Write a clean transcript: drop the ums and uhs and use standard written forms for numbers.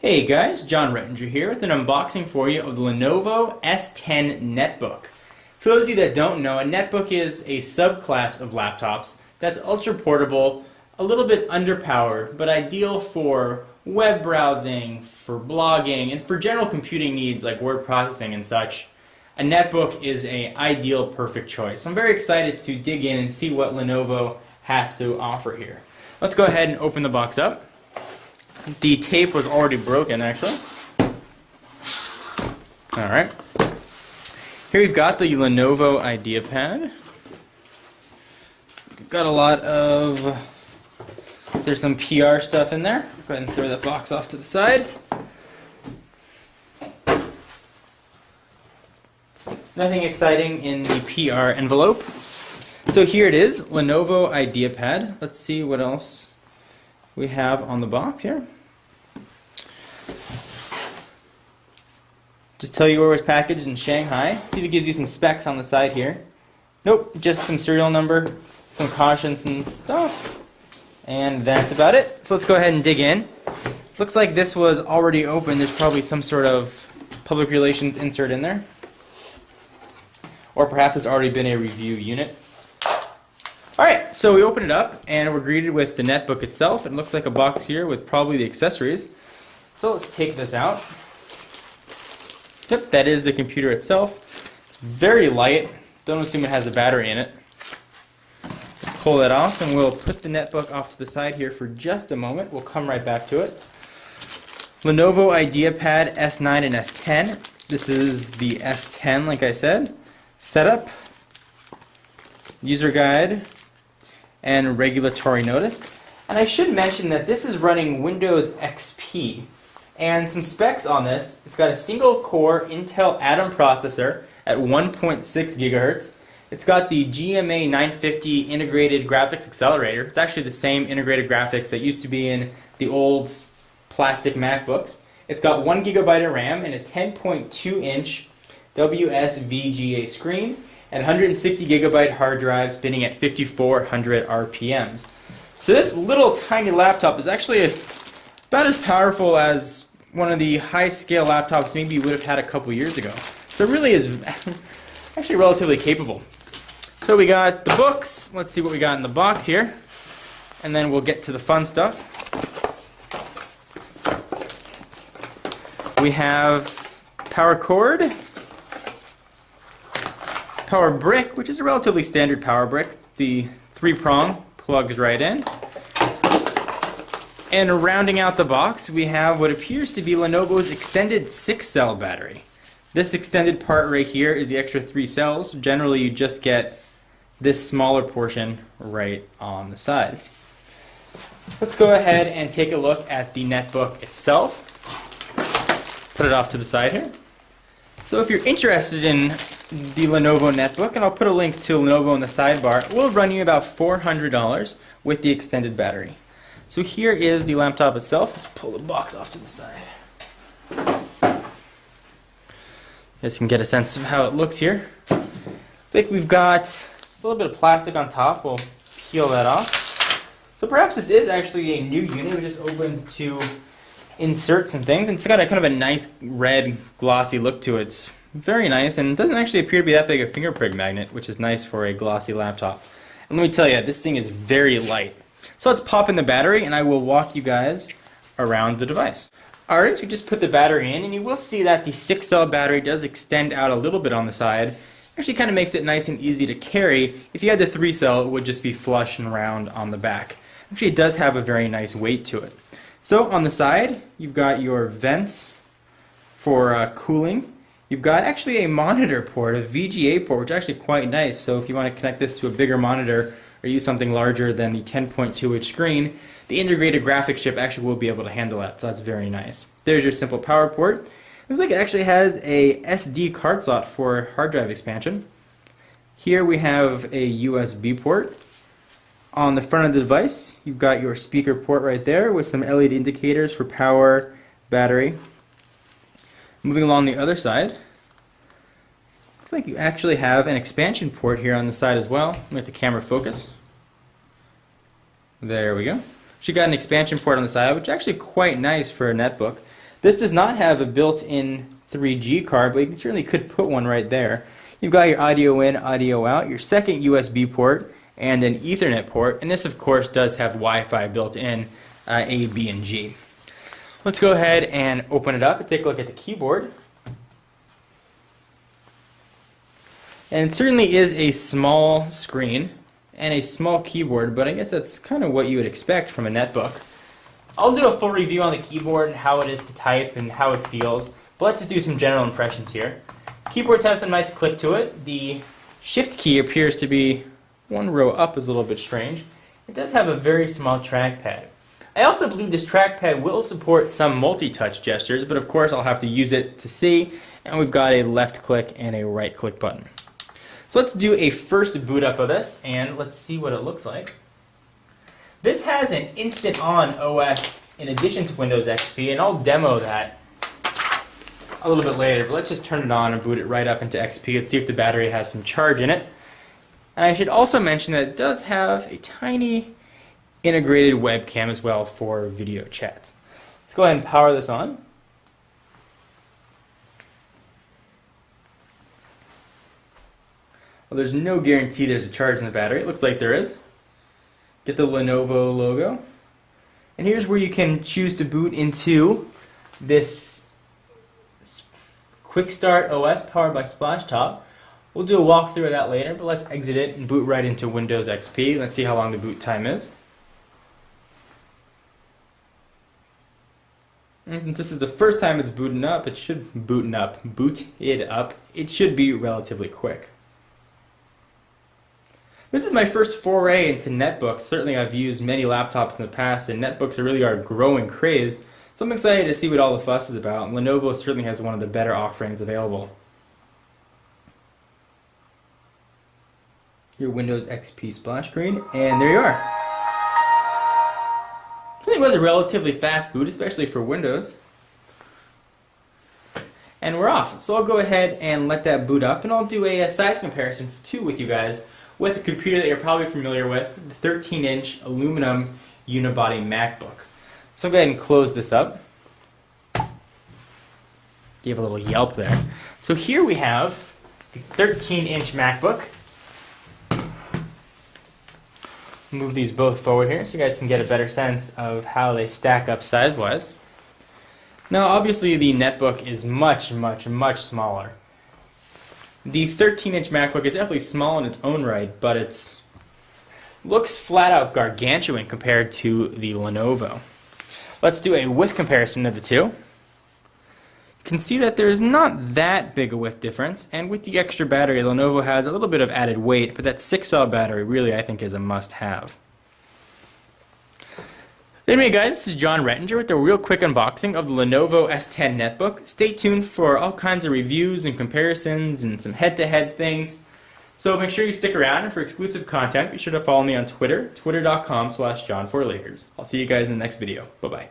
Hey guys, John Rettinger here with an unboxing for you of the Lenovo S10 Netbook. For those of you that don't know, a netbook is a subclass of laptops that's ultra portable, a little bit underpowered, but ideal for web browsing, for blogging, and for general computing needs like word processing and such. A netbook is an ideal, perfect choice. I'm very excited to dig in and see what Lenovo has to offer here. Let's go ahead and open the box up. The tape was already broken, actually. Alright. Here we've got the Lenovo IdeaPad. We've got a lot of... There's some PR stuff in there. Go ahead and throw that box off to the side. Nothing exciting in the PR envelope. So here it is, Lenovo IdeaPad. Let's see what else we have on the box here. Just tell you where it was packaged in Shanghai. See if it gives you some specs on the side here. Nope, just some serial number, some cautions and stuff. And that's about it. So let's go ahead and dig in. Looks like this was already open. There's probably some sort of public relations insert in there. Or perhaps it's already been a review unit. Alright, so we open it up and we're greeted with the netbook itself. It looks like a box here with probably the accessories. So let's take this out. Yep, that is the computer itself. It's very light. Don't assume it has a battery in it. Pull that off and we'll put the netbook off to the side here for just a moment. We'll come right back to it. Lenovo IdeaPad S9 and S10. This is the S10, like I said. Setup, user guide, and regulatory notice. And I should mention that this is running Windows XP. And some specs on this: it's got a single core Intel Atom processor at 1.6 gigahertz. It's got the GMA 950 integrated graphics accelerator. It's actually the same integrated graphics that used to be in the old plastic MacBooks. It's got 1 gigabyte of RAM and a 10.2-inch WSVGA screen and 160 gigabyte hard drive spinning at 5400 RPMs. So this little tiny laptop is actually about as powerful as one of the high-scale laptops maybe you would have had a couple years ago. So it really is actually relatively capable. So we got the books. Let's see what we got in the box here. And then we'll get to the fun stuff. We have power cord, power brick, which is a relatively standard power brick. The 3-prong plugs right in. And rounding out the box, we have what appears to be Lenovo's extended 6-cell battery. This extended part right here is the extra 3 cells. Generally, you just get this smaller portion right on the side. Let's go ahead and take a look at the netbook itself. Put it off to the side here. So if you're interested in the Lenovo netbook, and I'll put a link to Lenovo in the sidebar, it will run you about $400 with the extended battery. So here is the laptop itself. Let's pull the box off to the side. You guys can get a sense of how it looks here. Looks like we've got just a little bit of plastic on top. We'll peel that off. So perhaps this is actually a new unit. It just opens to insert some things. And it's got a kind of a nice red glossy look to it. It's very nice, and it doesn't actually appear to be that big a fingerprint magnet, which is nice for a glossy laptop. And let me tell you, this thing is very light. So let's pop in the battery and I will walk you guys around the device. Alright, so we just put the battery in and you will see that the 6-cell battery does extend out a little bit on the side. Actually kind of makes it nice and easy to carry. If you had the 3-cell, it would just be flush and round on the back. Actually, it does have a very nice weight to it. So on the side, you've got your vents for cooling. You've got actually a monitor port, a VGA port, which is actually quite nice. So if you want to connect this to a bigger monitor or use something larger than the 10.2-inch screen, the integrated graphics chip actually will be able to handle that, so that's very nice. There's your simple power port. Looks like it actually has a SD card slot for hard drive expansion. Here we have a USB port. On the front of the device, you've got your speaker port right there with some LED indicators for power, battery. Moving along the other side, looks like you actually have an expansion port here on the side as well. Let the camera focus. There we go. She got an expansion port on the side, which is actually quite nice for a netbook. This does not have a built-in 3G card, but you certainly could put one right there. You've got your audio in, audio out, your second USB port, and an Ethernet port, and this of course does have Wi-Fi built in, A, B, and G. Let's go ahead and open it up and take a look at the keyboard. And it certainly is a small screen and a small keyboard, but I guess that's kind of what you would expect from a netbook. I'll do a full review on the keyboard and how it is to type and how it feels, but let's just do some general impressions here. Keyboards have some nice clip to it. The shift key appears to be one row up, is a little bit strange. It does have a very small trackpad. I also believe this trackpad will support some multi-touch gestures, but of course I'll have to use it to see, and we've got a left click and a right click button. So let's do a first boot up of this, and let's see what it looks like. This has an Instant On OS in addition to Windows XP, and I'll demo that a little bit later, but let's just turn it on and boot it right up into XP. Let's see if the battery has some charge in it. And I should also mention that it does have a tiny integrated webcam as well for video chats. Let's go ahead and power this on. Well, there's no guarantee there's a charge in the battery. It looks like there is. Get the Lenovo logo. And here's where you can choose to boot into this Quick Start OS powered by Splashtop. We'll do a walkthrough of that later, but let's exit it and boot right into Windows XP. Let's see how long the boot time is. And since this is the first time it's booted up, it should boot it up. It should be relatively quick. This is my first foray into netbooks. Certainly I've used many laptops in the past, and netbooks are really our growing craze. So I'm excited to see what all the fuss is about. And Lenovo certainly has one of the better offerings available. Your Windows XP splash screen, and there you are. I think it was a relatively fast boot, especially for Windows. And we're off. So I'll go ahead and let that boot up, and I'll do a size comparison too with you guys with a computer that you're probably familiar with, the 13-inch aluminum unibody MacBook. So I'll go ahead and close this up. Give a little yelp there. So here we have the 13-inch MacBook. Move these both forward here so you guys can get a better sense of how they stack up size-wise. Now obviously the netbook is much, much, much smaller. The 13-inch MacBook is definitely small in its own right, but it looks flat out gargantuan compared to the Lenovo. Let's do a width comparison of the two. You can see that there's not that big a width difference, and with the extra battery, Lenovo has a little bit of added weight, but that 6-cell battery really I think is a must-have. Anyway guys, this is John Rettinger with a real quick unboxing of the Lenovo S10 netbook. Stay tuned for all kinds of reviews and comparisons and some head-to-head things. So make sure you stick around, and for exclusive content, be sure to follow me on Twitter, twitter.com/John4Lakers. I'll see you guys in the next video. Bye-bye.